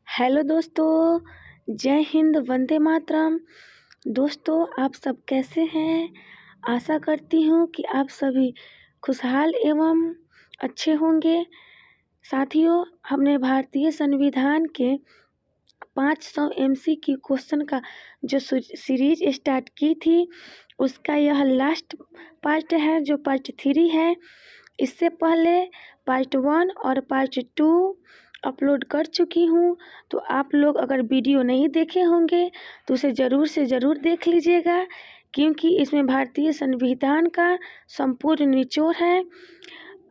Hello दोस्तों, जय हिंद, वंदे मातरम। दोस्तों, आप सब कैसे हैं? आशा करती हूँ कि आप सभी खुशहाल एवं अच्छे होंगे। साथियों, हमने भारतीय संविधान के 500 MCQ क्वेश्चन का जो सीरीज स्टार्ट की थी, उसका यह लास्ट पार्ट है, जो पार्ट 3 है। इससे पहले पार्ट 1 और पार्ट 2 अपलोड कर चुकी हूँ। तो आप लोग अगर वीडियो नहीं देखे होंगे तो उसे ज़रूर से ज़रूर देख लीजिएगा, क्योंकि इसमें भारतीय संविधान का संपूर्ण निचोड़ है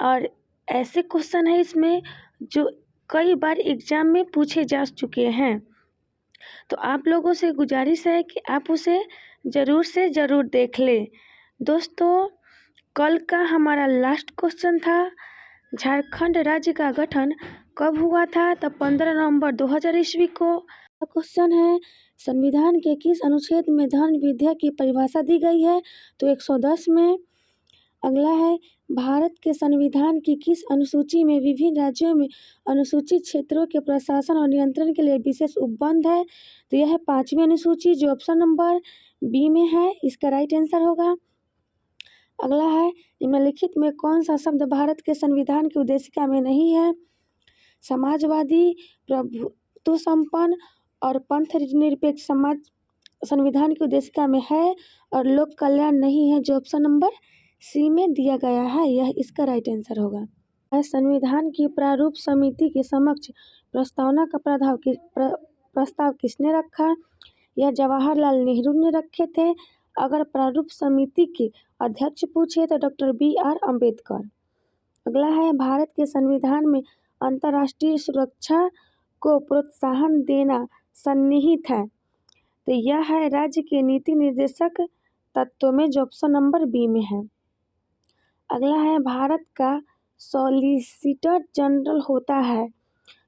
और ऐसे क्वेश्चन है इसमें जो कई बार एग्जाम में पूछे जा चुके हैं। तो आप लोगों से गुजारिश है कि आप उसे ज़रूर से ज़रूर देख लें। दोस्तों, कल का हमारा लास्ट क्वेश्चन था, झारखंड राज्य का गठन कब हुआ था? तब 15 नवंबर 2000 ईस्वी को। क्वेश्चन है, संविधान के किस अनुच्छेद में धन विधेयक की परिभाषा दी गई है? तो 110 में। अगला है, भारत के संविधान की किस अनुसूची में विभिन्न राज्यों में अनुसूचित क्षेत्रों के प्रशासन और नियंत्रण के लिए विशेष उपबंध है? तो यह है 5वीं अनुसूची, जो ऑप्शन नंबर बी में है, इसका राइट आंसर होगा। अगला है, निम्नलिखित में कौन सा शब्द भारत के संविधान की उद्देशिका में नहीं है? समाजवादी, प्रभुत्व संपन्न और पंथ निरपेक्ष समाज संविधान की उद्देशिका में है और लोक कल्याण नहीं है, जो ऑप्शन नंबर सी में दिया गया है, यह इसका राइट आंसर होगा। संविधान की प्रारूप समिति के समक्ष प्रस्तावना का प्रस्ताव किसने रखा? यह जवाहरलाल नेहरू ने रखे थे। अगर प्रारूप समिति के अध्यक्ष पूछे तो डॉक्टर BR अम्बेडकर। अगला है, भारत के संविधान में अंतर्राष्ट्रीय सुरक्षा को प्रोत्साहन देना सन्निहित है। तो यह है राज्य के नीति निर्देशक तत्वों में, जो ऑप्शन नंबर बी में है। अगला है, भारत का सॉलिसिटर जनरल होता है।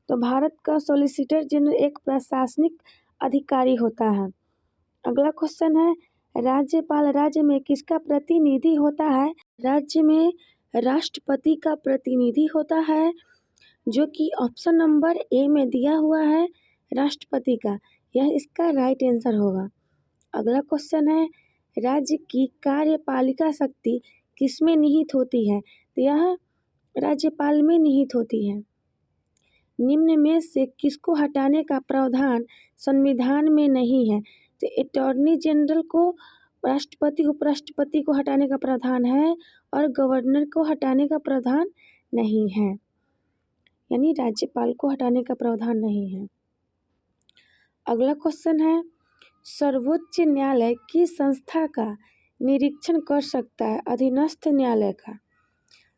तो भारत का सॉलिसिटर जनरल एक प्रशासनिक अधिकारी होता है। अगला क्वेश्चन है, राज्यपाल राज्य में किसका प्रतिनिधि होता है? राज्य में राष्ट्रपति का प्रतिनिधि होता है, जो कि ऑप्शन नंबर ए में दिया हुआ है, राष्ट्रपति का, यह इसका राइट आंसर होगा। अगला क्वेश्चन है, राज्य की कार्यपालिका शक्ति किसमें निहित होती है? तो यह राज्यपाल में निहित होती है। निम्न में से किसको हटाने का प्रावधान संविधान में नहीं है? तो अटॉर्नी जनरल को, राष्ट्रपति उपराष्ट्रपति को हटाने का प्रावधान है और गवर्नर को हटाने का प्रावधान नहीं है, यानी राज्यपाल को हटाने का प्रावधान नहीं है। अगला क्वेश्चन है, सर्वोच्च न्यायालय किस संस्था का निरीक्षण कर सकता है? अधीनस्थ न्यायालय का।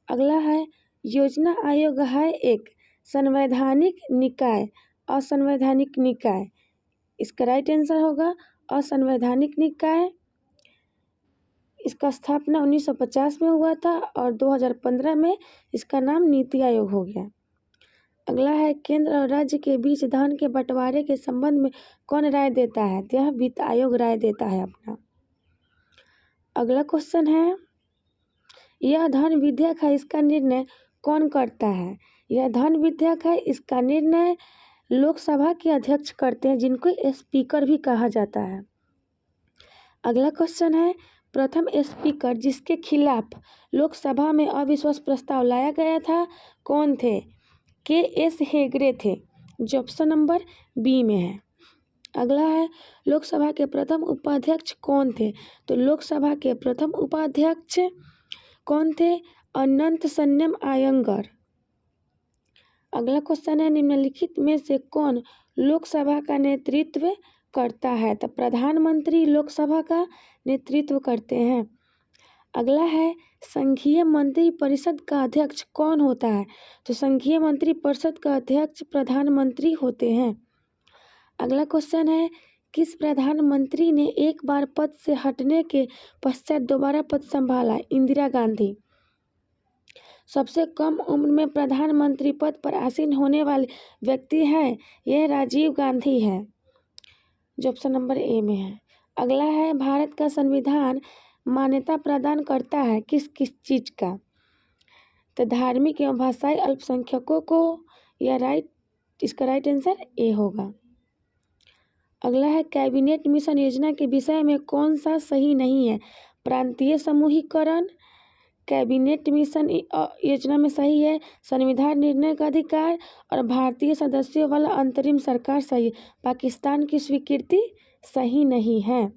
अगला है, योजना आयोग है एक संवैधानिक निकाय, असंवैधानिक निकाय, इसका राइट आंसर होगा असंवैधानिक निकाय। इसका स्थापना 1950 में हुआ था और 2015 में इसका नाम नीति आयोग हो गया। अगला है, केंद्र और राज्य के बीच धन के बंटवारे के संबंध में कौन राय देता है? यह वित्त आयोग राय देता है अपना। अगला क्वेश्चन है, यह धन विधेयक है, इसका निर्णय कौन करता है? यह धन विधेयक है, इसका निर्णय लोकसभा के अध्यक्ष करते हैं, जिनको स्पीकर भी कहा जाता है। अगला क्वेश्चन है, प्रथम स्पीकर जिसके खिलाफ लोकसभा में अविश्वास प्रस्ताव लाया गया था, कौन थे? KS हेगड़े थे, जो ऑप्शन नंबर बी में है। अगला है, लोकसभा के प्रथम उपाध्यक्ष कौन थे? तो लोकसभा के प्रथम उपाध्यक्ष कौन थे? अनंत सन्याम अयंगर। अगला क्वेश्चन है, निम्नलिखित में से कौन लोकसभा का नेतृत्व करता है? तो प्रधानमंत्री लोकसभा का नेतृत्व करते हैं। अगला है, संघीय मंत्री परिषद का अध्यक्ष कौन होता है? तो संघीय मंत्री परिषद का अध्यक्ष प्रधानमंत्री होते हैं। अगला क्वेश्चन है, किस प्रधानमंत्री ने एक बार पद से हटने के पश्चात दोबारा पद संभाला? इंदिरा गांधी। सबसे कम उम्र में प्रधानमंत्री पद पर आसीन होने वाले व्यक्ति है, यह राजीव गांधी है, जो ऑप्शन नंबर ए में है। अगला है, भारत का संविधान मान्यता प्रदान करता है किस किस चीज का? तो धार्मिक एवं भाषाई अल्पसंख्यकों को, यह राइट इसका राइट आंसर ए होगा। अगला है कैबिनेट मिशन योजना के विषय में कौन सा सही नहीं है? प्रांतीय समूहीकरण, कैबिनेट मिशन योजना में सही है संविधान निर्णय का अधिकार और भारतीय सदस्यों वाला अंतरिम सरकार सही है। पाकिस्तान की स्वीकृति सही नहीं है।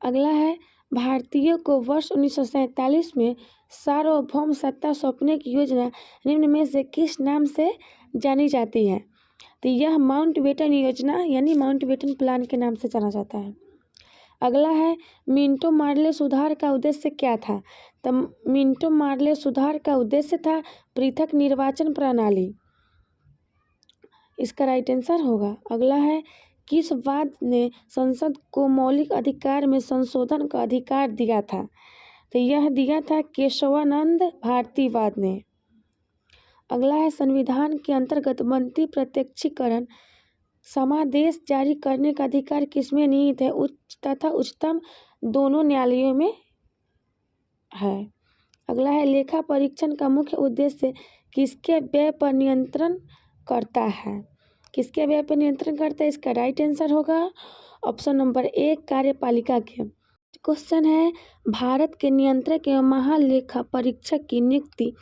अगला है भारतीयों को वर्ष 1947 में सार्वभौम सत्ता सौंपने की योजना निम्न में से किस नाम से जानी जाती है? तो यह माउंटबेटन योजना यानी माउंटबेटन प्लान के नाम से जाना जाता है। अगला है मिंटो मार्ले सुधार का उद्देश्य क्या था? तो मिंटो मार्ले सुधार का उद्देश्य था पृथक निर्वाचन प्रणाली। इसका राइट आंसर होगा। अगला है किस वाद ने संसद को मौलिक अधिकार में संशोधन का अधिकार दिया था? तो यह दिया था केशवानंद भारतीवाद ने। अगला है संविधान के अंतर्गत मंत्री प्रत्यक्षीकरण समादेश जारी करने का अधिकार किसमें निहित है? उच्च तथा उच्चतम दोनों न्यायालयों में है। अगला है लेखा परीक्षण का मुख्य उद्देश्य किसके व्यय पर नियंत्रण करता है? किसके व्यय पर नियंत्रण करता है? इसका राइट आंसर होगा ऑप्शन नंबर ए कार्यपालिका के। क्वेश्चन है भारत के नियंत्रक एवं महालेखा परीक्षक की नियुक्ति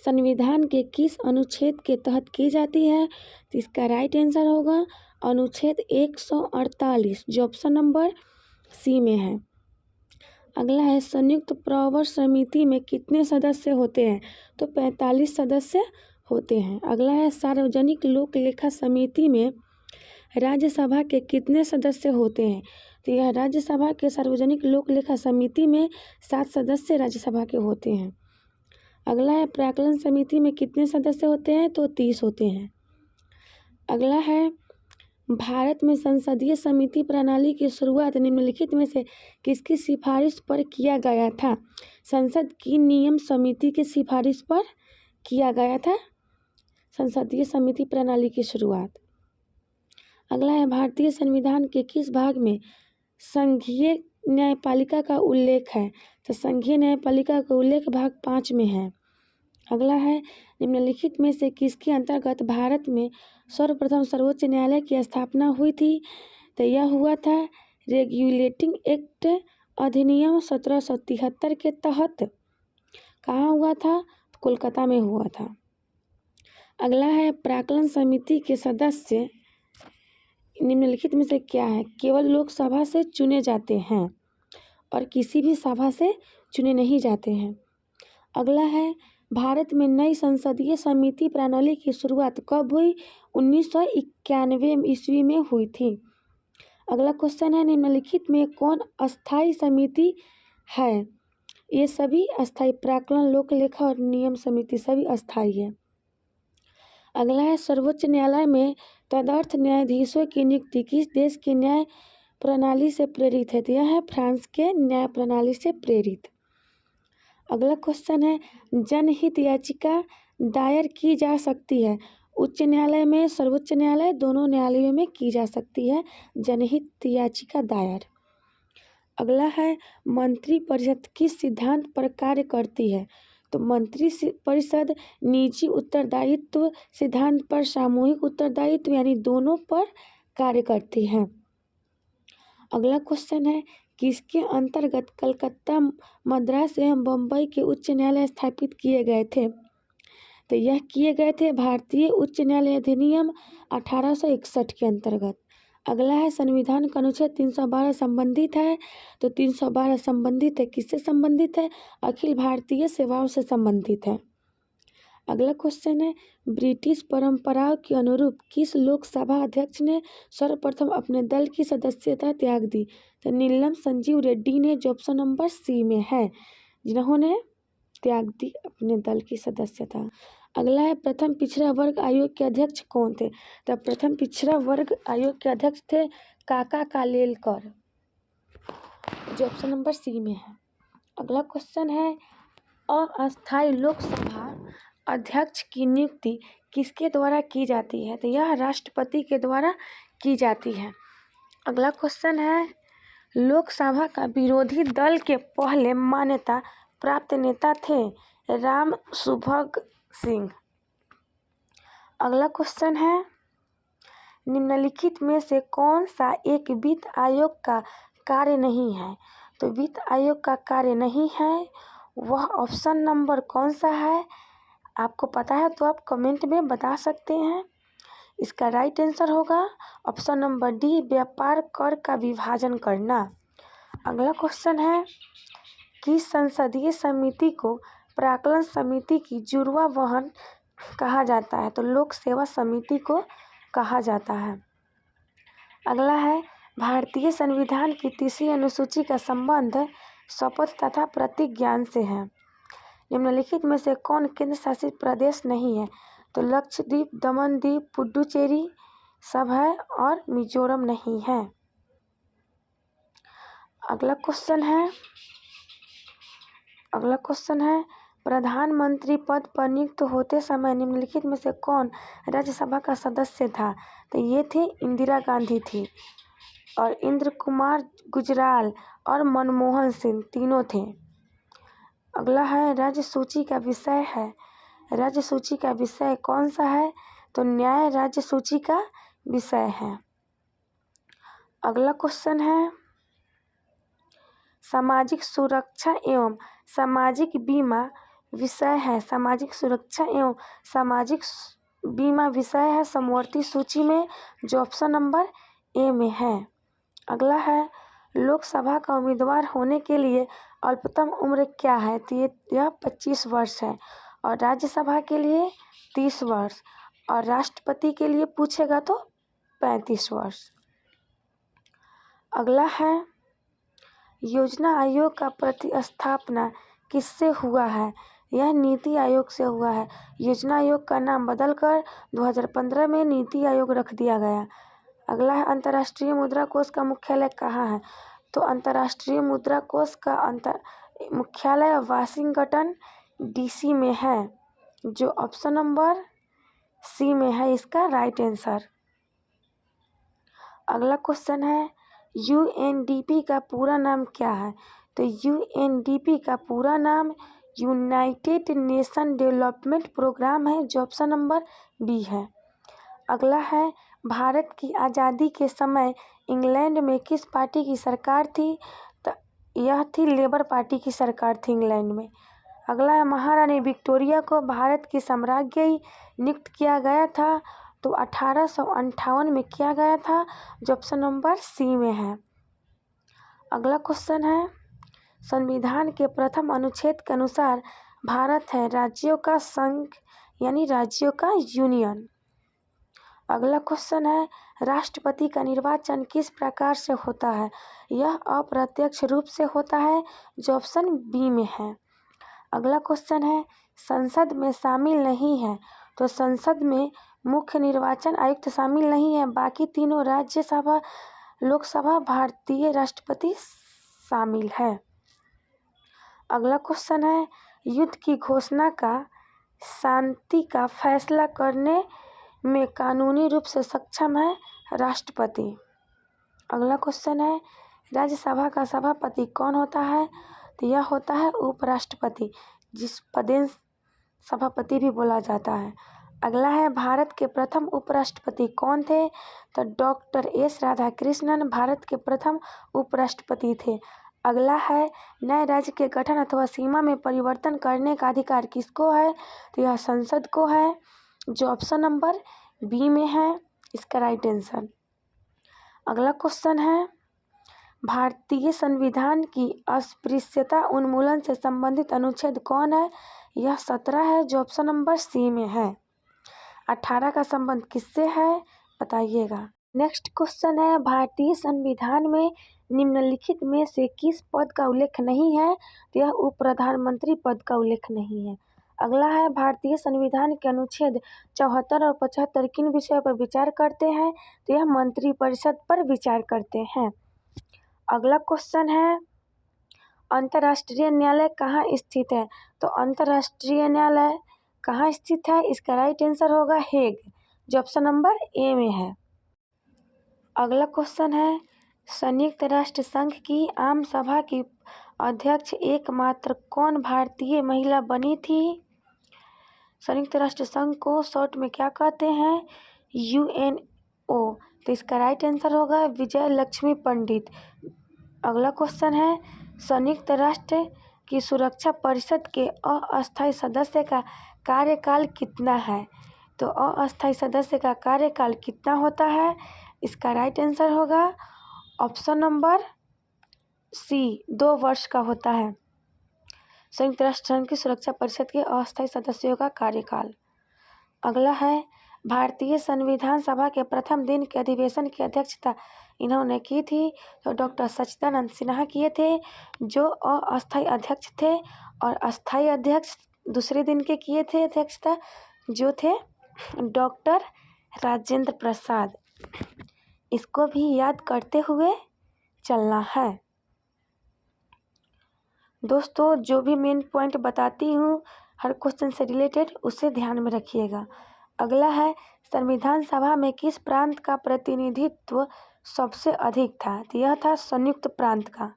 संविधान के किस अनुच्छेद के तहत की जाती है? तो इसका राइट आंसर होगा अनुच्छेद 148 जो ऑप्शन नंबर सी में है। अगला है संयुक्त प्रवर समिति में कितने सदस्य होते हैं? तो 45 सदस्य होते हैं। अगला है सार्वजनिक लोक लेखा समिति में राज्यसभा के कितने सदस्य होते हैं? तो यह राज्यसभा के सार्वजनिक लोक लेखा समिति में 7 सदस्य राज्यसभा के होते हैं। अगला है प्राक्कलन समिति में कितने सदस्य होते हैं? तो 30 होते हैं। अगला है भारत में संसदीय समिति प्रणाली की शुरुआत निम्नलिखित में से किसकी सिफारिश पर किया गया था? संसद की नियम समिति की सिफारिश पर किया गया था संसदीय समिति प्रणाली की शुरुआत। अगला है भारतीय संविधान के किस भाग में संघीय न्यायपालिका का उल्लेख है? तो संघीय न्यायपालिका का उल्लेख भाग 5 में है। अगला है निम्नलिखित में से किसके अंतर्गत भारत में सर्वप्रथम सर्वोच्च न्यायालय की स्थापना हुई थी? तो यह हुआ था रेगुलेटिंग एक्ट अधिनियम 1773 के तहत। कहाँ हुआ था? कोलकाता में हुआ था। अगला है प्राक्कलन समिति के सदस्य निम्नलिखित में से क्या है? केवल लोकसभा से चुने जाते हैं और किसी भी सभा से चुने नहीं जाते हैं। अगला है भारत में नई संसदीय समिति प्रणाली की शुरुआत कब हुई? 1991 ईस्वी में हुई थी। अगला क्वेश्चन है निम्नलिखित में कौन अस्थायी समिति है? ये सभी अस्थायी प्राक्कलन लोक लेखा और नियम समिति सभी अस्थायी है। अगला है सर्वोच्च न्यायालय में तदर्थ न्यायाधीशों की नियुक्ति किस देश की न्याय प्रणाली से प्रेरित है? तो यह है फ्रांस के न्याय प्रणाली से प्रेरित। अगला क्वेश्चन है जनहित याचिका दायर की जा सकती है उच्च न्यायालय में सर्वोच्च न्यायालय दोनों न्यायालयों में की जा सकती है जनहित याचिका दायर। अगला है मंत्री परिषद किस सिद्धांत पर कार्य करती है? तो मंत्री परिषद निजी उत्तरदायित्व सिद्धांत पर सामूहिक उत्तरदायित्व यानी दोनों पर कार्य करती है। अगला क्वेश्चन है किसके अंतर्गत कलकत्ता मद्रास एवं बम्बई के उच्च न्यायालय स्थापित किए गए थे? तो यह किए गए थे भारतीय उच्च न्यायालय अधिनियम 1861 के अंतर्गत। अगला है संविधान का अनुच्छेद 312 संबंधित है। तो 312 संबंधित है किससे संबंधित है? अखिल भारतीय सेवाओं से संबंधित है। अगला क्वेश्चन है ब्रिटिश परंपराओं के अनुरूप किस लोकसभा अध्यक्ष ने सर्वप्रथम अपने दल की सदस्यता त्याग दी? तो नीलम संजीव रेड्डी ने जो ऑप्शन नंबर सी में है जिन्होंने त्याग दी अपने दल की सदस्यता। अगला है प्रथम पिछड़ा वर्ग आयोग के अध्यक्ष कौन थे? तो प्रथम पिछड़ा वर्ग आयोग के अध्यक्ष थे काका कालेलकर जो ऑप्शन नंबर सी में है। अगला क्वेश्चन है अस्थायी लोकसभा अध्यक्ष की नियुक्ति किसके द्वारा की जाती है? तो यह राष्ट्रपति के द्वारा की जाती है। अगला क्वेश्चन है लोकसभा का विरोधी दल के पहले मान्यता प्राप्त नेता थे राम सुभग सिंह। अगला क्वेश्चन है, निम्नलिखित में से कौन सा एक वित्त आयोग का कार्य नहीं है? तो वित्त आयोग का कार्य नहीं है वह ऑप्शन नंबर कौन सा है? आपको पता है तो आप कमेंट में बता सकते हैं। इसका राइट आंसर होगा ऑप्शन नंबर डी, व्यापार कर का विभाजन करना। अगला क्वेश्चन है, किस संसदीय समिति को प्राक्कलन समिति की जुड़वा बहन कहा जाता है? तो लोक सेवा समिति को कहा जाता है। अगला है, भारतीय संविधान की तीसरी अनुसूची का संबंध शपथ तथा प्रतिज्ञान से है। निम्नलिखित में से कौन केंद्र शासित प्रदेश नहीं है? तो लक्षद्वीप, दमन द्वीप, पुडुचेरी सब है और मिजोरम नहीं है। अगला क्वेश्चन है, प्रधानमंत्री पद पर नियुक्त होते समय निम्नलिखित में से कौन राज्यसभा का सदस्य था? तो ये थे इंदिरा गांधी थी और इंद्र कुमार गुजराल और मनमोहन सिंह तीनों थे। अगला है, राज्य सूची का विषय कौन सा है? तो न्याय राज्य सूची का विषय है। अगला क्वेश्चन है, सामाजिक सुरक्षा एवं सामाजिक बीमा विषय है। सामाजिक सुरक्षा एवं सामाजिक बीमा विषय है समवर्ती सूची में, जो ऑप्शन नंबर ए में है। अगला है, लोकसभा का उम्मीदवार होने के लिए अल्पतम उम्र क्या है? तो यह 25 वर्ष है और राज्यसभा के लिए 30 वर्ष और राष्ट्रपति के लिए पूछेगा तो 35 वर्ष। अगला है, योजना आयोग का प्रतिस्थापना किससे हुआ है? यह नीति आयोग से हुआ है। योजना आयोग का नाम बदलकर 2015 में नीति आयोग रख दिया गया। अगला है, अंतर्राष्ट्रीय मुद्रा कोष का मुख्यालय कहाँ है? तो अंतर्राष्ट्रीय मुद्रा कोष का मुख्यालय वाशिंगटन डीसी में है, जो ऑप्शन नंबर सी में है इसका राइट आंसर। अगला क्वेश्चन है, यूएनडीपी का पूरा नाम क्या है? तो यूएनडीपी का पूरा नाम यूनाइटेड नेशन डेवलपमेंट प्रोग्राम है, जो ऑप्शन नंबर बी है। अगला है, भारत की आज़ादी के समय इंग्लैंड में किस पार्टी की सरकार थी? तो यह थी लेबर पार्टी की सरकार थी इंग्लैंड में। अगला है, महारानी विक्टोरिया को भारत की सम्राज्ञी नियुक्त किया गया था, तो 1858 में किया गया था, जो ऑप्शन नंबर सी में है। अगला क्वेश्चन है, संविधान के प्रथम अनुच्छेद के अनुसार भारत है राज्यों का संघ यानी राज्यों का यूनियन। अगला क्वेश्चन है, राष्ट्रपति का निर्वाचन किस प्रकार से होता है? यह अप्रत्यक्ष रूप से होता है, जो ऑप्शन बी में है। अगला क्वेश्चन है, संसद में शामिल नहीं है। तो संसद में मुख्य निर्वाचन आयुक्त शामिल नहीं है, बाकी तीनों राज्यसभा, लोकसभा, भारतीय राष्ट्रपति शामिल है। अगला क्वेश्चन है, युद्ध की घोषणा का शांति का फैसला करने में कानूनी रूप से सक्षम है राष्ट्रपति। अगला क्वेश्चन है, राज्यसभा का सभापति कौन होता है? तो यह होता है उपराष्ट्रपति, जिस पदेन सभापति भी बोला जाता है। अगला है, भारत के प्रथम उपराष्ट्रपति कौन थे? तो डॉक्टर एस राधाकृष्णन भारत के प्रथम उपराष्ट्रपति थे। अगला है, नए राज्य के गठन अथवा सीमा में परिवर्तन करने का अधिकार किसको है? तो यह संसद को है, जो ऑप्शन नंबर बी में है इसका राइट आंसर। अगला क्वेश्चन है, भारतीय संविधान की अस्पृश्यता उन्मूलन से संबंधित अनुच्छेद कौन है? यह 17 है, जो ऑप्शन नंबर सी में है। 18 का संबंध किससे है बताइएगा। नेक्स्ट क्वेश्चन है, भारतीय संविधान में निम्नलिखित में से किस पद का उल्लेख नहीं है? तो यह उप प्रधानमंत्री पद का उल्लेख नहीं है। अगला है, भारतीय संविधान के अनुच्छेद 74 और 75 किन विषयों पर विचार करते हैं? तो यह मंत्रिपरिषद पर विचार करते हैं। अगला क्वेश्चन है, अंतर्राष्ट्रीय न्यायालय कहाँ स्थित है? तो अंतर्राष्ट्रीय न्यायालय कहाँ स्थित है? इसका राइट आंसर होगा हेग, जो ऑप्शन नंबर ए में है। अगला क्वेश्चन है, संयुक्त राष्ट्र संघ की आम सभा की अध्यक्ष एकमात्र कौन भारतीय महिला बनी थी? संयुक्त राष्ट्र संघ को शॉर्ट में क्या कहते हैं? UNO। तो इसका राइट आंसर होगा विजय लक्ष्मी पंडित। अगला क्वेश्चन है, संयुक्त राष्ट्र की सुरक्षा परिषद के अस्थायी सदस्य का कार्यकाल कितना है? तो अस्थायी सदस्य का कार्यकाल कितना होता है? इसका राइट आंसर होगा ऑप्शन नंबर सी, 2 वर्ष का होता है संयुक्त राष्ट्र संघ की सुरक्षा परिषद के अस्थायी सदस्यों का कार्यकाल। अगला है, भारतीय संविधान सभा के प्रथम दिन के अधिवेशन की अध्यक्षता इन्होंने की थी? तो डॉक्टर सच्चिदानंद सिन्हा किए थे, जो अस्थायी अध्यक्ष थे, और अस्थायी अध्यक्ष दूसरे दिन के किए थे अध्यक्षता, जो थे डॉक्टर राजेंद्र प्रसाद। इसको भी याद करते हुए चलना है दोस्तों। जो भी मेन पॉइंट बताती हूँ हर क्वेश्चन से रिलेटेड, उसे ध्यान में रखिएगा। अगला है, संविधान सभा में किस प्रांत का प्रतिनिधित्व सबसे अधिक था? तो यह था संयुक्त प्रांत का।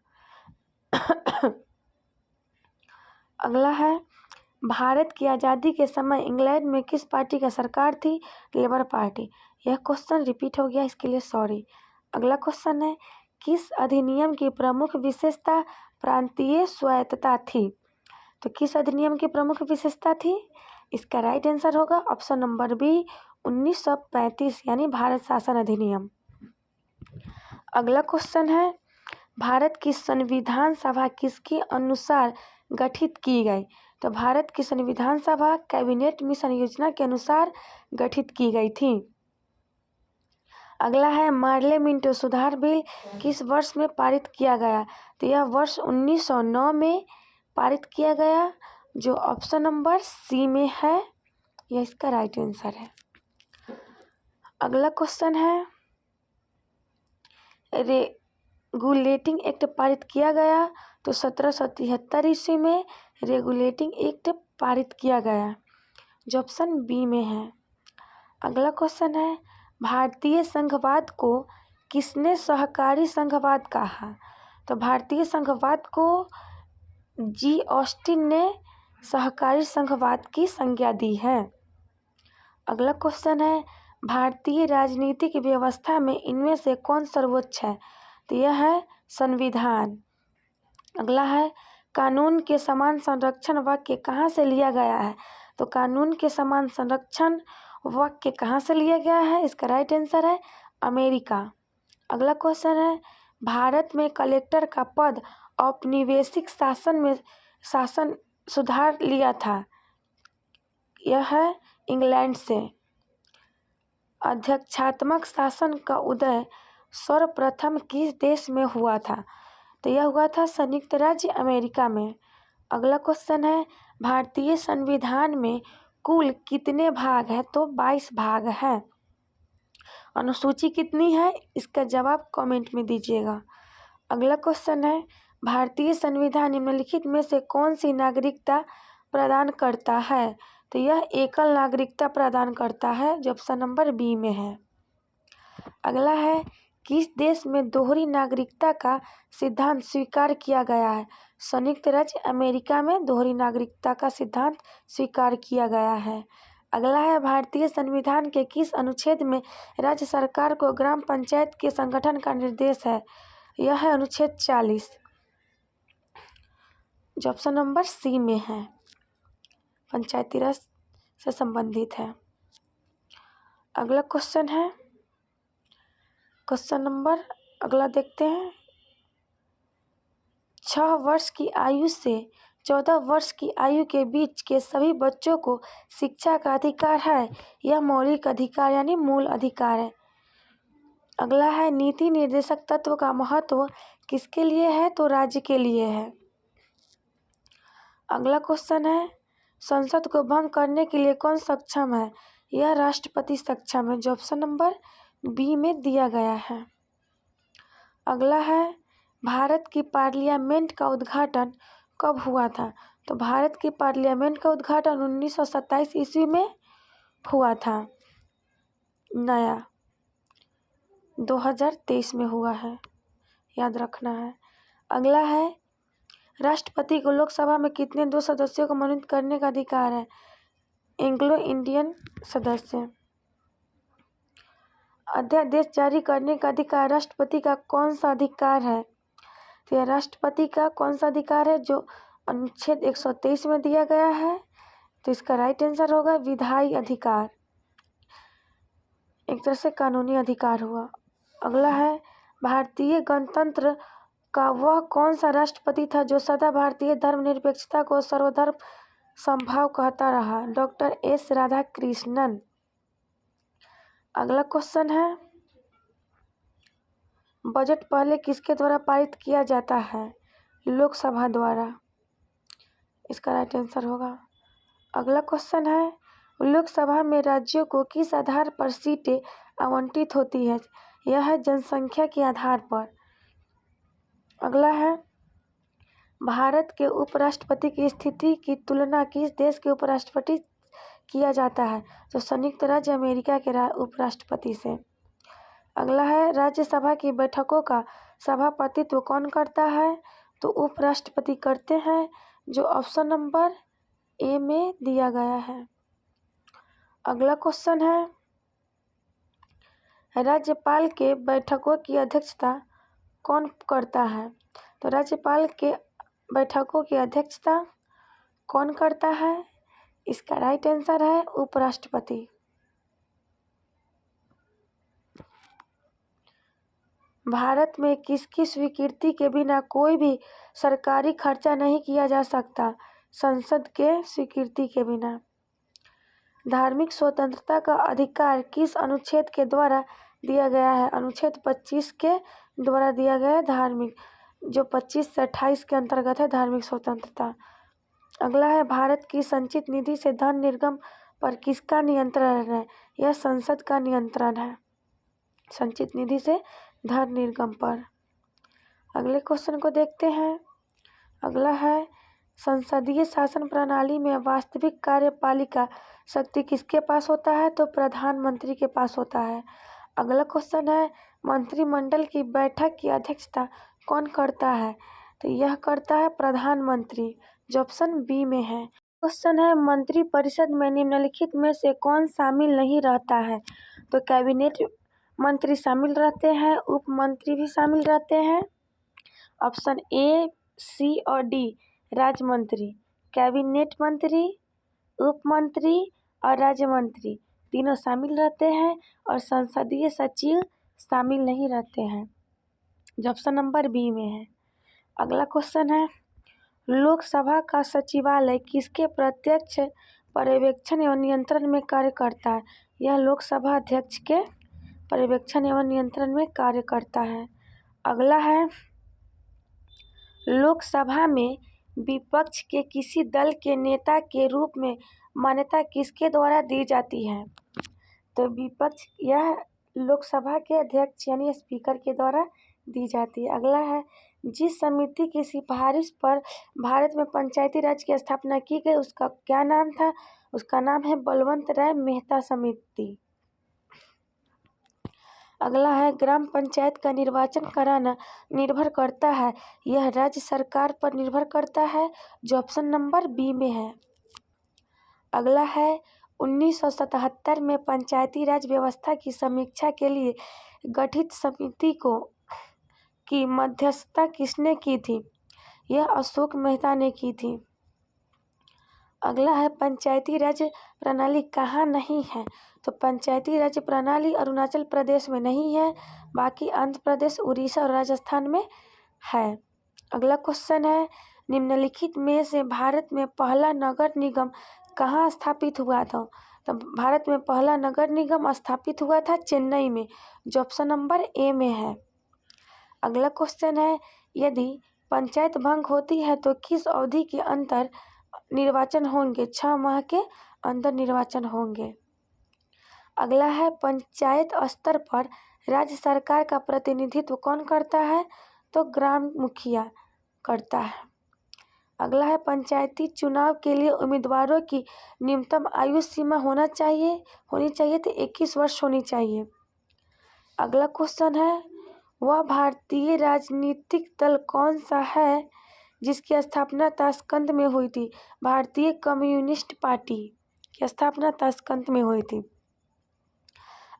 अगला है, भारत की आज़ादी के समय इंग्लैंड में किस पार्टी का सरकार थी? Labour party. यह क्वेश्चन रिपीट हो गया, इसके लिए सॉरी। अगला क्वेश्चन है, किस अधिनियम की प्रमुख विशेषता प्रांतीय स्वायत्तता थी? तो किस अधिनियम की प्रमुख विशेषता थी? इसका राइट आंसर होगा ऑप्शन नंबर बी, 1935 यानी भारत शासन अधिनियम। अगला क्वेश्चन है, भारत की संविधान सभा किसके अनुसार गठित की गई? तो भारत की संविधान सभा कैबिनेट मिशन योजना के अनुसार गठित की गई थी। अगला है, मार्ले मिंटो सुधार बिल किस वर्ष में पारित किया गया? तो यह वर्ष 1909 में पारित किया गया, जो ऑप्शन नंबर सी में है, यह इसका राइट आंसर है। अगला क्वेश्चन है, रेगुलेटिंग एक्ट पारित किया गया? तो 1773 ईस्वी में रेगुलेटिंग एक्ट पारित किया गया, जो ऑप्शन बी में है। अगला क्वेश्चन है, भारतीय संघवाद को किसने सहकारी संघवाद कहा? तो भारतीय संघवाद को जी ऑस्टिन ने सहकारी संघवाद की संज्ञा दी है। अगला क्वेश्चन है, भारतीय राजनीतिक व्यवस्था में इनमें से कौन सर्वोच्च है? तो यह है संविधान। अगला है, कानून के समान संरक्षण वाक्य कहाँ से लिया गया है? तो कानून के समान संरक्षण वाक्य कहाँ से लिया गया है? इसका राइट आंसर है अमेरिका। अगला क्वेश्चन है, भारत में कलेक्टर का पद औपनिवेशिक शासन में शासन सुधार लिया था? यह है इंग्लैंड से। अध्यक्षात्मक शासन का उदय सर्वप्रथम किस देश में हुआ था? तो यह हुआ था संयुक्त राज्य अमेरिका में। अगला क्वेश्चन है, भारतीय संविधान में कुल कितने भाग हैं? तो 22 भाग हैं। अनुसूची कितनी है? इसका जवाब कमेंट में दीजिएगा। अगला क्वेश्चन है, भारतीय संविधान निम्नलिखित में से कौन सी नागरिकता प्रदान करता है? तो यह एकल नागरिकता प्रदान करता है, जो ऑप्शन नंबर बी में है। अगला है, किस देश में दोहरी नागरिकता का सिद्धांत स्वीकार किया गया है? संयुक्त राज्य अमेरिका में दोहरी नागरिकता का सिद्धांत स्वीकार किया गया है। अगला है, भारतीय संविधान के किस अनुच्छेद में राज्य सरकार को ग्राम पंचायत के संगठन का निर्देश है? यह है अनुच्छेद 40, जो ऑप्शन नंबर सी में है, पंचायती राज से संबंधित है। अगला क्वेश्चन है, क्वेश्चन नंबर अगला देखते हैं, 6 वर्ष की आयु से 14 वर्ष की आयु के बीच के सभी बच्चों को शिक्षा का अधिकार है। यह मौलिक अधिकार यानी मूल अधिकार है। अगला है, नीति निर्देशक तत्व का महत्व किसके लिए है? तो राज्य के लिए है। अगला क्वेश्चन है, संसद को भंग करने के लिए कौन सक्षम है? यह राष्ट्रपति सक्षम है, जो ऑप्शन नंबर बी में दिया गया है। अगला है, भारत की पार्लियामेंट का उद्घाटन कब हुआ था? तो भारत की पार्लियामेंट का उद्घाटन 1927 ईस्वी में हुआ था। नया 2023 में हुआ है, याद रखना है। अगला है, राष्ट्रपति को लोकसभा में कितने 2 सदस्यों को मनोनीत करने का अधिकार है? एंग्लो इंडियन सदस्य। अध्यादेश जारी करने का अधिकार राष्ट्रपति का कौन सा अधिकार है? तो यह राष्ट्रपति का कौन सा अधिकार है जो अनुच्छेद 123 में दिया गया है? तो इसका राइट आंसर होगा विधायी अधिकार, एक तरह से कानूनी अधिकार हुआ। अगला है भारतीय गणतंत्र का वह कौन सा राष्ट्रपति था जो सदा भारतीय धर्मनिरपेक्षता को सर्वधर्म समभाव कहता रहा? Doctor S Radhakrishnan. अगला क्वेश्चन है बजट पहले किसके द्वारा पारित किया जाता है? लोकसभा द्वारा, इसका राइट आंसर होगा। अगला क्वेश्चन है लोकसभा में राज्यों को किस आधार पर सीटें आवंटित होती है? यह है जनसंख्या के आधार पर। अगला है भारत के उपराष्ट्रपति की स्थिति की तुलना किस देश के उपराष्ट्रपति किया जाता है? तो संयुक्त राज्य अमेरिका के उपराष्ट्रपति से। अगला है राज्यसभा की बैठकों का सभापतित्व कौन करता है? तो उपराष्ट्रपति करते हैं, जो ऑप्शन नंबर ए में दिया गया है। अगला क्वेश्चन है राज्यपाल के बैठकों की अध्यक्षता कौन करता है? तो राज्यपाल के बैठकों की अध्यक्षता कौन करता है? इसका राइट आंसर है उपराष्ट्रपति। भारत में किसकी स्वीकृति के बिना कोई भी सरकारी खर्चा नहीं किया जा सकता? संसद के स्वीकृति के बिना। धार्मिक स्वतंत्रता का अधिकार किस अनुच्छेद के द्वारा दिया गया है? अनुच्छेद 25 के द्वारा दिया गया है धार्मिक, जो 25 से 28 के अंतर्गत है धार्मिक स्वतंत्रता। अगला है भारत की संचित निधि से धन निर्गम पर किसका नियंत्रण है? यह संसद का नियंत्रण है, संचित निधि से धन निर्गम पर। अगले क्वेश्चन को देखते हैं। अगला है संसदीय शासन प्रणाली में वास्तविक कार्यपालिका शक्ति किसके पास होता है? तो प्रधानमंत्री के पास होता है। अगला क्वेश्चन है मंत्रिमंडल की बैठक की अध्यक्षता कौन करता है? तो यह करता है प्रधानमंत्री, जो ऑप्शन बी में है। क्वेश्चन है मंत्रिपरिषद में निम्नलिखित में से कौन शामिल नहीं रहता है? तो कैबिनेट मंत्री शामिल रहते हैं, उप मंत्री भी शामिल रहते हैं। ऑप्शन ए, सी और डी राज्य मंत्री, कैबिनेट मंत्री, उप मंत्री और राज्य मंत्री तीनों शामिल रहते हैं, और संसदीय सचिव शामिल नहीं रहते हैं, जो ऑप्शन नंबर बी में है। अगला क्वेश्चन है लोकसभा का सचिवालय किसके प्रत्यक्ष पर्यवेक्षण एवं नियंत्रण में कार्य करता है? यह लोकसभा अध्यक्ष के पर्यवेक्षण एवं नियंत्रण में कार्य करता है। अगला है लोकसभा में विपक्ष के किसी दल के नेता के रूप में मान्यता किसके द्वारा दी जाती है? तो विपक्ष यह लोकसभा के अध्यक्ष यानी स्पीकर के द्वारा दी जाती है। अगला है जिस समिति की सिफारिश पर भारत में पंचायती राज की स्थापना की गई उसका क्या नाम था? उसका नाम है बलवंत राय मेहता समिति। अगला है ग्राम पंचायत का निर्वाचन कराना निर्भर करता है, यह राज्य सरकार पर निर्भर करता है, जो ऑप्शन नंबर बी में है। अगला है 1977 में पंचायती राज व्यवस्था की समीक्षा के लिए गठित समिति की मध्यस्थता किसने की थी? यह अशोक मेहता ने की थी। अगला है पंचायती राज प्रणाली कहाँ नहीं है? तो पंचायती राज प्रणाली अरुणाचल प्रदेश में नहीं है, बाकी आंध्र प्रदेश, उड़ीसा और राजस्थान में है। अगला क्वेश्चन है निम्नलिखित में से भारत में पहला नगर निगम कहाँ स्थापित हुआ था? तो भारत में पहला नगर निगम स्थापित हुआ था चेन्नई में, जो ऑप्शन नंबर ए में है। अगला क्वेश्चन है यदि पंचायत भंग होती है तो किस अवधि के अंतर निर्वाचन होंगे? 6 माह के अंदर निर्वाचन होंगे। अगला है पंचायत स्तर पर राज्य सरकार का प्रतिनिधित्व कौन करता है? तो ग्राम मुखिया करता है। अगला है पंचायती चुनाव के लिए उम्मीदवारों की न्यूनतम आयु सीमा होनी चाहिए तो 21 वर्ष होनी चाहिए। अगला क्वेश्चन है वह भारतीय राजनीतिक दल कौन सा है जिसकी स्थापना ताशकंद में हुई थी? भारतीय कम्युनिस्ट पार्टी। की स्थापना ताशकंद में हुई थी।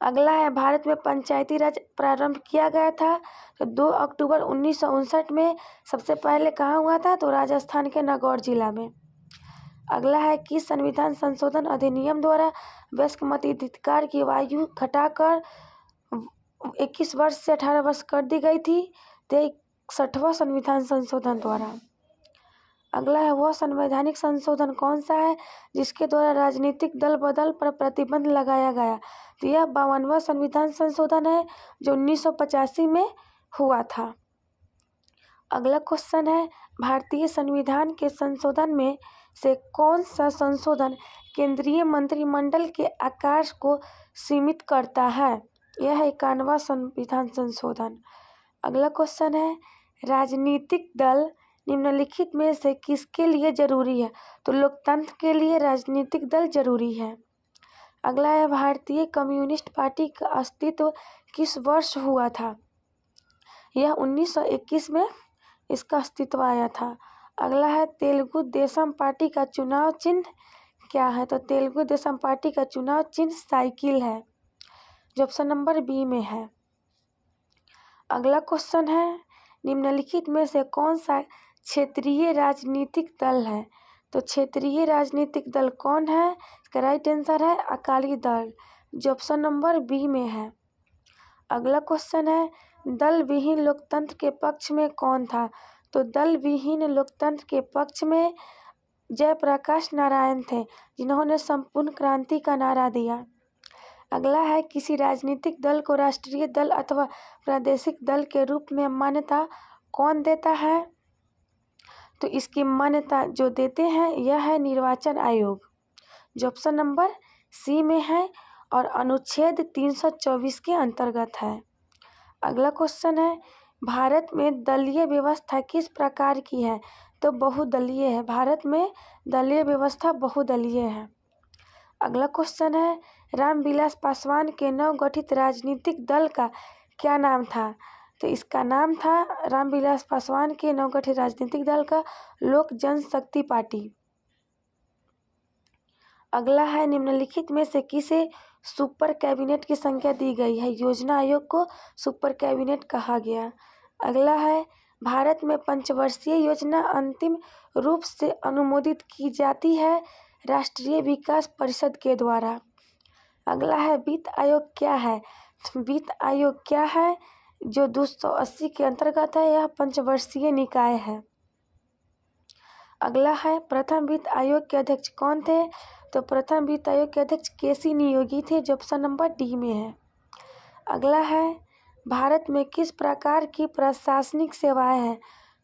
अगला है भारत में पंचायती राज प्रारंभ किया गया था तो 2 अक्टूबर 1959 में। सबसे पहले कहाँ हुआ था? तो राजस्थान के नागौर जिला में। अगला है कि संविधान संशोधन अधिनियम द्वारा वयस्क मताधिकार की आयु घटाकर 21 वर्ष से 18 वर्ष कर दी गई थी। 61वां संविधान संशोधन द्वारा। अगला है वह संवैधानिक संशोधन कौन सा है जिसके द्वारा राजनीतिक दल बदल पर प्रतिबंध लगाया गया? तो यह 52वां संविधान संशोधन है जो 1985 में हुआ था। अगला क्वेश्चन है भारतीय संविधान के संशोधन में से कौन सा संशोधन केंद्रीय मंत्रिमंडल के आकार को सीमित करता है? यह है 51वां संविधान संशोधन। अगला क्वेश्चन है राजनीतिक दल निम्नलिखित में से किसके लिए जरूरी है? तो लोकतंत्र के लिए राजनीतिक दल जरूरी है। अगला है भारतीय कम्युनिस्ट पार्टी का अस्तित्व किस वर्ष हुआ था? यह 1921 में इसका अस्तित्व आया था। अगला है तेलुगु देशम पार्टी का चुनाव चिन्ह क्या है? तो तेलुगु देशम पार्टी का चुनाव चिन्ह साइकिल है जो ऑप्शन नंबर बी में है। अगला क्वेश्चन है निम्नलिखित में से कौन सा क्षेत्रीय राजनीतिक दल है? तो क्षेत्रीय राजनीतिक दल कौन है? इसका राइट आंसर है अकाली दल जो ऑप्शन नंबर बी में है। अगला क्वेश्चन है दल विहीन लोकतंत्र के पक्ष में कौन था? तो दल विहीन लोकतंत्र के पक्ष में जयप्रकाश नारायण थे जिन्होंने संपूर्ण क्रांति का नारा दिया। अगला है किसी राजनीतिक दल को राष्ट्रीय दल अथवा प्रादेशिक दल के रूप में मान्यता कौन देता है? तो इसकी मान्यता जो देते हैं यह है निर्वाचन आयोग जो ऑप्शन नंबर सी में है और अनुच्छेद 324 के अंतर्गत है। अगला क्वेश्चन है भारत में दलीय व्यवस्था किस प्रकार की है? तो बहुदलीय है। भारत में दलीय व्यवस्था बहुदलीय है। अगला क्वेश्चन है रामविलास पासवान के नवगठित राजनीतिक दल का क्या नाम था? तो इसका नाम था रामविलास पासवान के नवगठित राजनीतिक दल का लोक जनशक्ति पार्टी। अगला है निम्नलिखित में से किसे सुपर कैबिनेट की संज्ञा दी गई है? योजना आयोग को सुपर कैबिनेट कहा गया। अगला है भारत में पंचवर्षीय योजना अंतिम रूप से अनुमोदित की जाती है राष्ट्रीय विकास परिषद के द्वारा। अगला है वित्त आयोग क्या है? वित्त आयोग क्या है जो 280 के अंतर्गत है? यह पंचवर्षीय निकाय है। अगला है प्रथम वित्त आयोग के अध्यक्ष कौन थे? तो प्रथम वित्त आयोग के अध्यक्ष केसी नियोगी थे जो ऑप्शन नंबर डी में है। अगला है भारत में किस प्रकार की प्रशासनिक सेवाएं हैं?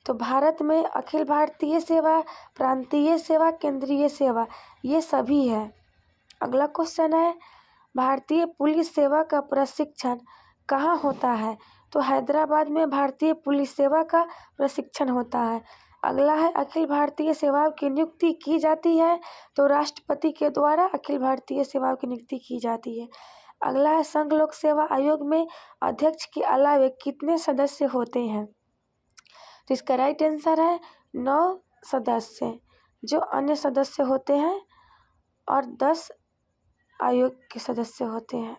तो भारत में अखिल भारतीय सेवा, प्रांतीय सेवा, केंद्रीय सेवा ये सभी है। अगला क्वेश्चन है भारतीय पुलिस सेवा का प्रशिक्षण कहाँ होता है? तो हैदराबाद में भारतीय पुलिस सेवा का प्रशिक्षण होता है। अगला है अखिल भारतीय सेवाओं की नियुक्ति की जाती है तो राष्ट्रपति के द्वारा अखिल भारतीय सेवाओं की नियुक्ति की जाती है। अगला है संघ लोक सेवा आयोग में अध्यक्ष के अलावा कितने सदस्य होते हैं? तो इसका राइट आंसर है 9 सदस्य जो अन्य सदस्य होते हैं और 10 आयोग के सदस्य होते हैं,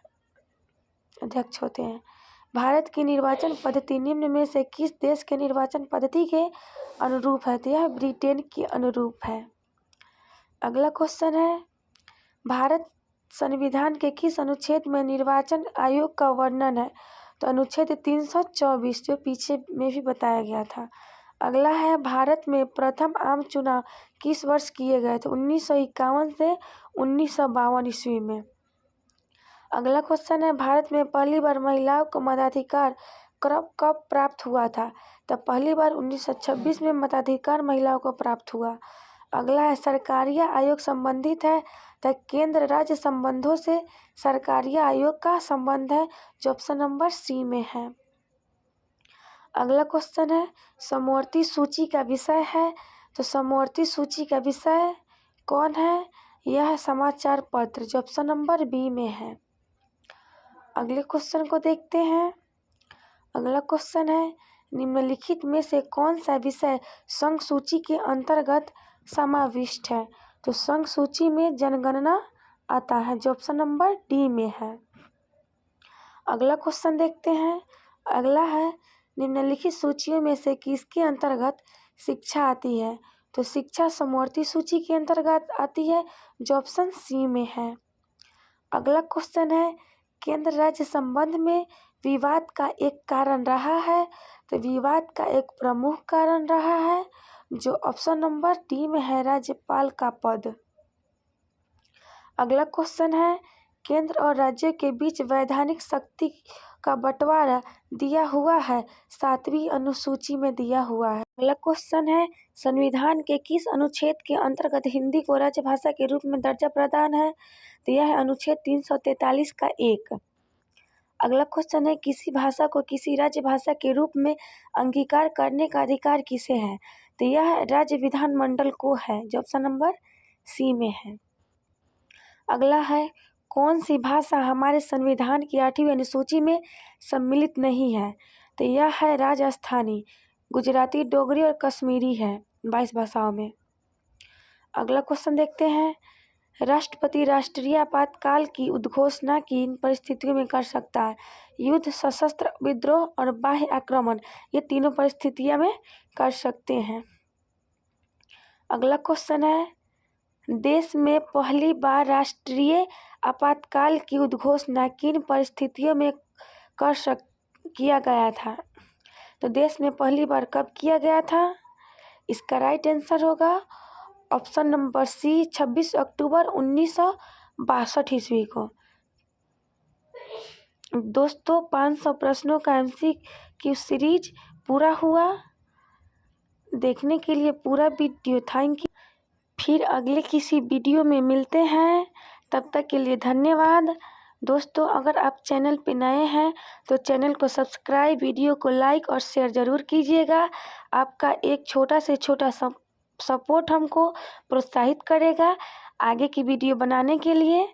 अध्यक्ष होते हैं। भारत की निर्वाचन पद्धति निम्न में से किस देश के निर्वाचन पद्धति के अनुरूप है? तो यह ब्रिटेन के अनुरूप है। अगला क्वेश्चन है भारत संविधान के किस अनुच्छेद में निर्वाचन आयोग का वर्णन है? तो अनुच्छेद 324 जो पीछे में भी बताया गया था। अगला है भारत में प्रथम आम चुनाव किस वर्ष किए गए थे? 1951 से 1952 ईस्वी में। अगला क्वेश्चन है भारत में पहली बार महिलाओं को मताधिकार कब प्राप्त हुआ था? तो पहली बार 1926 में मताधिकार महिलाओं को प्राप्त हुआ। अगला है सरकारिया आयोग संबंधित है तो केंद्र राज्य संबंधों से सरकारिया आयोग का संबंध है जो ऑप्शन नंबर सी में है। अगला क्वेश्चन है समवर्ती सूची का विषय है तो समवर्ती सूची का विषय कौन है? यह है समाचार पत्र जो ऑप्शन नंबर बी में है। अगले क्वेश्चन को देखते हैं। अगला क्वेश्चन है निम्नलिखित में से कौन सा विषय संघ सूची के अंतर्गत समाविष्ट है? तो संघ सूची में जनगणना आता है, जो ऑप्शन नंबर डी में है। अगला क्वेश्चन देखते हैं। अगला है, निम्नलिखित सूचियों में से किसके अंतर्गत शिक्षा आती है? तो शिक्षा समवर्ती सूची के अंतर्गत आती है, जो ऑप्शन सी में है। अगला क्वेश्चन है, केंद्र राज्य संबंध में विवाद का एक कारण रहा है? तो विवाद का एक प्रमुख कारण रहा है, जो ऑप्शन नंबर डी में है, राज्यपाल का पद। अगला क्वेश्चन है, केंद्र और राज्यों के बीच वैधानिक शक्ति का बंटवारा दिया हुआ है? 7वीं अनुसूची में दिया हुआ है। अगला क्वेश्चन है, संविधान के किस अनुच्छेद के अंतर्गत हिंदी को राजभाषा के रूप में दर्जा प्रदान है? तो यह है अनुच्छेद 343 का 1। अगला क्वेश्चन है, किसी भाषा को किसी राज्य भाषा के रूप में अंगीकार करने का अधिकार किसे है? तो यह राज्य विधानमंडल को है, जो ऑप्शन नंबर सी में है। अगला है, कौन सी भाषा हमारे संविधान की 8वीं अनुसूची में सम्मिलित नहीं है? तो यह है राजस्थानी, गुजराती, डोगरी और कश्मीरी है 22 भाषाओं में। अगला क्वेश्चन देखते हैं, राष्ट्रपति राष्ट्रीय आपातकाल की उद्घोषणा किन परिस्थितियों में कर सकता है? युद्ध, सशस्त्र विद्रोह और बाह्य आक्रमण, ये तीनों परिस्थितियों में कर सकते हैं। अगला क्वेश्चन है, देश में पहली बार राष्ट्रीय आपातकाल की उद्घोषणा किन परिस्थितियों में किया गया था? तो देश में पहली बार कब किया गया था? इसका राइट आंसर होगा ऑप्शन नंबर सी, 26 अक्टूबर 1962 ईस्वी को। दोस्तों, 500 प्रश्नों का MCQ सीरीज पूरा हुआ। देखने के लिए पूरा वीडियो थैंक यू। फिर अगले किसी वीडियो में मिलते हैं, तब तक के लिए धन्यवाद। दोस्तों, अगर आप चैनल पे नए हैं तो चैनल को सब्सक्राइब, वीडियो को लाइक और शेयर ज़रूर कीजिएगा। आपका एक छोटा से छोटा सपोर्ट हमको प्रोत्साहित करेगा आगे की वीडियो बनाने के लिए।